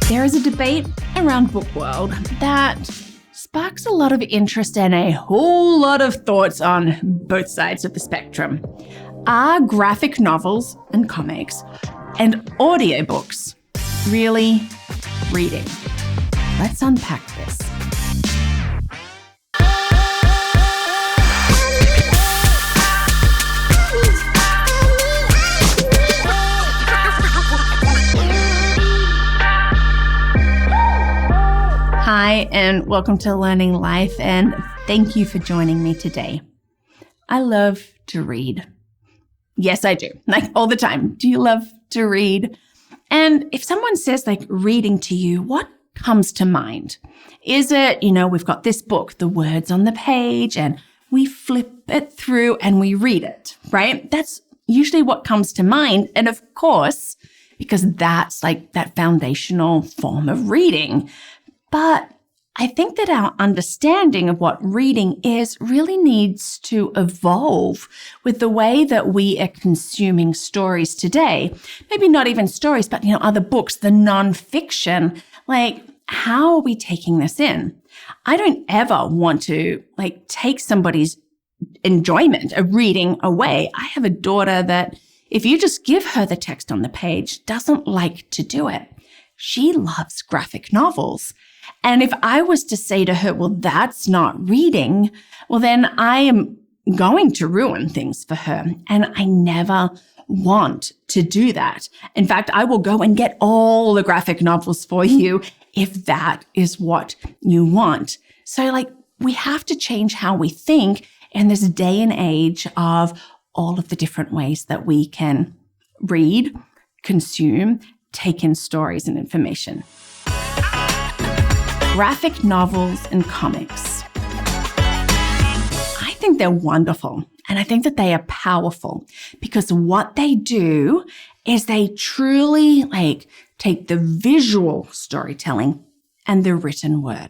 There is a debate around book world that sparks a lot of interest and a whole lot of thoughts on both sides of the spectrum. Are graphic novels and comics and audiobooks really reading? Let's unpack this. Hi, and welcome to Learning Life, and thank you for joining me today. I love to read. Yes, I do. Like all the time. Do you love to read? And if someone says like reading to you, what comes to mind? Is it, we've got this book, the words on the page, and we flip it through and we read it, right? That's usually what comes to mind. And of course, because that's like that foundational form of reading. But I think that our understanding of what reading is really needs to evolve with the way that we are consuming stories today. Maybe not even stories, but, other books, the nonfiction. Like, how are we taking this in? I don't ever want to, take somebody's enjoyment of reading away. I have a daughter that, if you just give her the text on the page, doesn't like to do it. She loves graphic novels. And if I was to say to her, well, that's not reading, well, then I am going to ruin things for her. And I never want to do that. In fact, I will go and get all the graphic novels for you if that is what you want. So we have to change how we think in this day and age of all of the different ways that we can read, consume, take in stories and information. Graphic novels and comics. I think they're wonderful, and I think that they are powerful because what they do is they truly take the visual storytelling and the written word.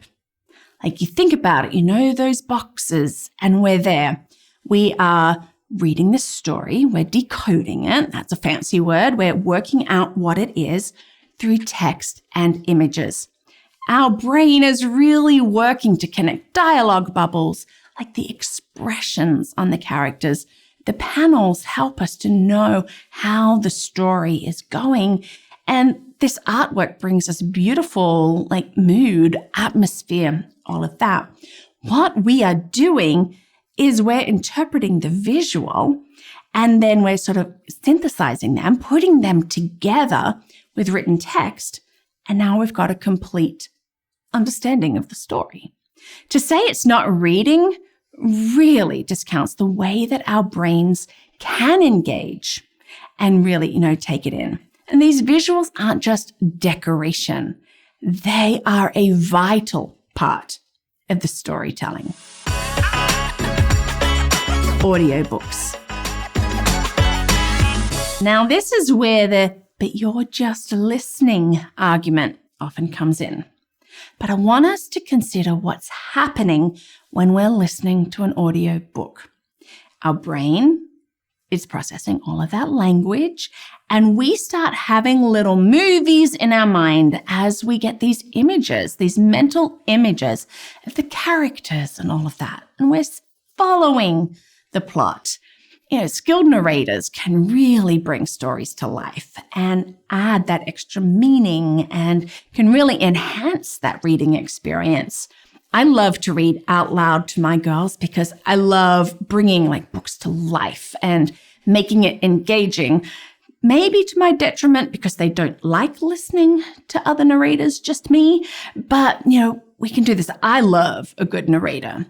You think about it, those boxes, and we're there. We are reading the story, we're decoding it. That's a fancy word. We're working out what it is through text and images. Our brain is really working to connect dialogue bubbles, like the expressions on the characters. The panels help us to know how the story is going. And this artwork brings us beautiful, mood, atmosphere, all of that. What we are doing is we're interpreting the visual, and then we're sort of synthesizing them, putting them together with written text. And now we've got a complete understanding of the story. To say it's not reading really discounts the way that our brains can engage and really, take it in. And these visuals aren't just decoration. They are a vital part of the storytelling. Audiobooks. Now, this is where but you're just listening argument often comes in. But I want us to consider what's happening when we're listening to an audio book. Our brain is processing all of that language, and we start having little movies in our mind as we get these images, these mental images of the characters and all of that. And we're following the plot. Skilled narrators can really bring stories to life and add that extra meaning and can really enhance that reading experience. I love to read out loud to my girls because I love bringing books to life and making it engaging, maybe to my detriment because they don't like listening to other narrators, just me. But, we can do this. I love a good narrator.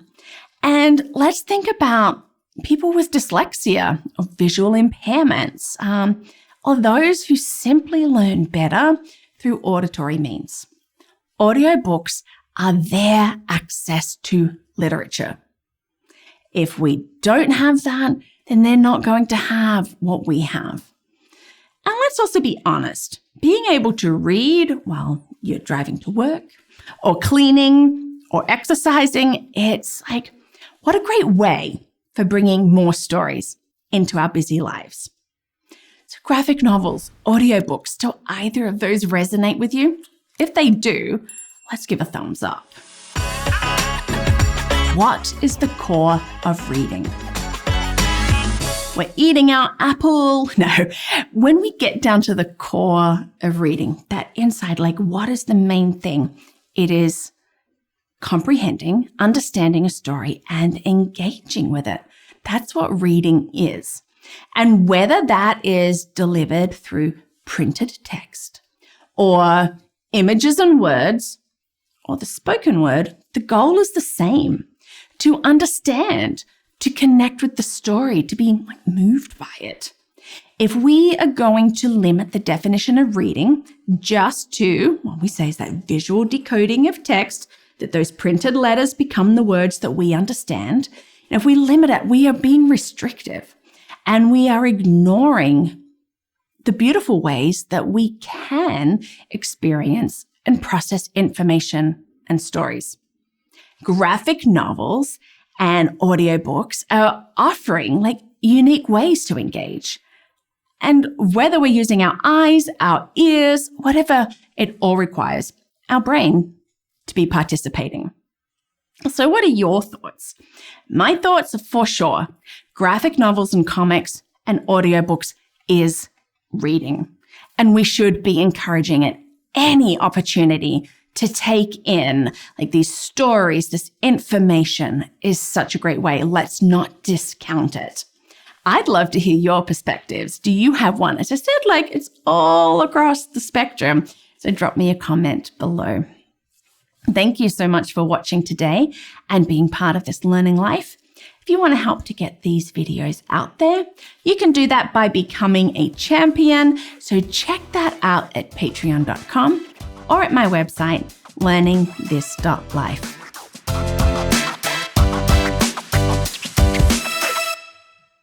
And let's think about people with dyslexia or visual impairments, or those who simply learn better through auditory means. Audiobooks are their access to literature. If we don't have that, then they're not going to have what we have. And let's also be honest. Being able to read while you're driving to work or cleaning or exercising, it's what a great way for bringing more stories into our busy lives. So graphic novels, audiobooks, do either of those resonate with you? If they do, let's give a thumbs up. What is the core of reading? We're eating our apple. No, when we get down to the core of reading, that inside, like what is the main thing? It is comprehending, understanding a story, and engaging with it. That's what reading is. And whether that is delivered through printed text or images and words or the spoken word, the goal is the same: to understand, to connect with the story, to be moved by it. If we are going to limit the definition of reading just to what we say is that visual decoding of text, that those printed letters become the words that we understand, and if we limit it, we are being restrictive and we are ignoring the beautiful ways that we can experience and process information and stories. Graphic novels and audiobooks are offering unique ways to engage. And whether we're using our eyes, our ears, whatever, it all requires our brain to be participating. So what are your thoughts? My thoughts are for sure. Graphic novels and comics and audiobooks is reading. And we should be encouraging it any opportunity to take in these stories, this information is such a great way. Let's not discount it. I'd love to hear your perspectives. Do you have one? As I said, it's all across the spectrum. So drop me a comment below. Thank you so much for watching today and being part of this Learning Life. If you want to help to get these videos out there, you can do that by becoming a champion. So check that out at patreon.com or at my website, LearningThis.Life.